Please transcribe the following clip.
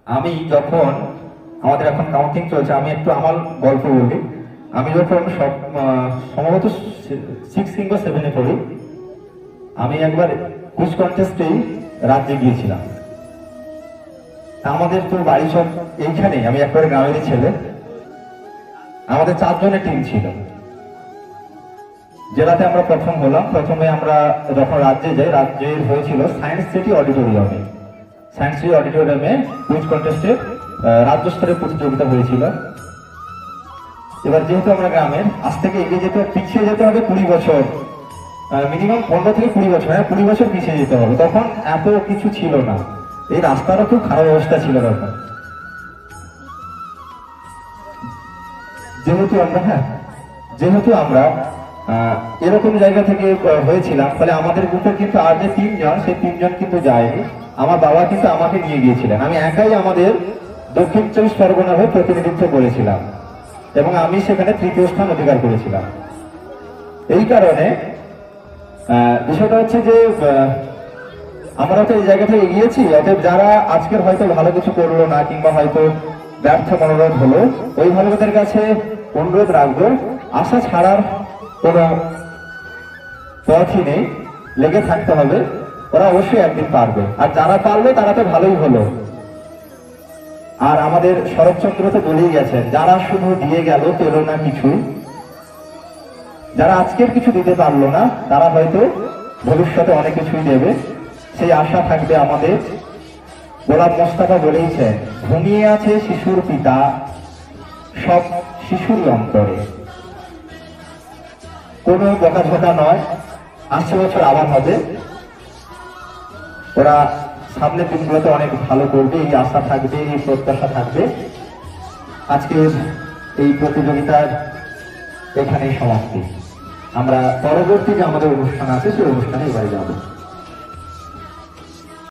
আমি যখন আমাদের এখন কাউন্টিং চলছে, আমি একটু আমার গল্প বলি। আমি যখন সম্ভবত 6 কিংবা 7-এ পড়ি, আমি একবার কুইজ কন্টেস্টেই রাজ্যে গিয়েছিলাম। আমাদের তো বাড়ি সব এইখানেই, আমি একবারে গ্রামেরই ছেলে। আমাদের 4 জনের টিম ছিল। জেলাতে আমরা প্রথম হলাম। প্রথমে আমরা যখন রাজ্যে যাই, রাজ্যের হয়েছিল সায়েন্স সিটি অডিটোরিয়ামে। সায়েন্স সিটি অডিটোরিয়ামে কুইজ কন্টেস্টের রাজ্য স্তরের প্রতিযোগিতা হয়েছিল। এবার যেহেতু আমরা গ্রামের, আজ থেকে এগিয়ে যেতে পিছিয়ে যেতে হবে 20 বছর, মিনিমাম 15 থেকে 20 বছর, 20 বছর পিছিয়ে যেতে হবে। তখন এত কিছু ছিল না, এই রাস্তারও খুব খারাপ অবস্থা ছিল তখন। যেহেতু আমরা এরকম জায়গা থেকে হয়েছিলাম, ফলে আমাদের গ্রুপে কিন্তু আর যে 3 জন, সেই 3 জন কিন্তু যায়নি। আমার বাবা কিন্তু আমাকে নিয়ে গিয়েছিলেন। আমি একাই আমাদের দক্ষিণ 24 পরগনা হয়ে প্রতিনিধিত্ব করেছিলাম এবং আমি সেখানে 3য় স্থান অধিকার করেছিলাম। এই কারণে বিষয়টা হচ্ছে যে আমরা তো এই জায়গা থেকে এগিয়েছি, অতএব যারা আজকের হয়তো ভালো কিছু করলো না কিংবা হয়তো ব্যর্থ মনোরোধ হলো, ওই ভালোবাদের কাছে অনুরোধ রাখবো, আশা ছাড়ার কোনো পথই নেই, লেগে থাকতে হবে। ওরা অবশ্যই একদিন পারবে, আর যারা পারলো তারা তো ভালোই হলো। আর আমাদের শরৎচন্দ্র তো বলেই গেছেন, যারা শুধু দিয়ে গেল পেল না কিছু, যারা আজকের কিছু দিতে পারলো না, তারা হয়তো ভবিষ্যতে অনেক কিছুই দেবে, সেই আশা থাকবে আমাদের। গোলাম মোস্তফা বলেইছেন, ঘুমিয়ে আছে শিশুর পিতা, সব শিশুর অন্তরে। কোনো বকাঝকা নয়, 80 বছর আবার হবে। ওরা সামনের দিনগুলোতে অনেক ভালো করবে, এই আশা থাকবে, এই প্রত্যাশা থাকবে। আজকে এই প্রতিযোগিতার এখানেই সমাপ্তি। আমরা পরবর্তী যে আমাদের অনুষ্ঠান আছে, সেই অনুষ্ঠানে এবারে যাবো।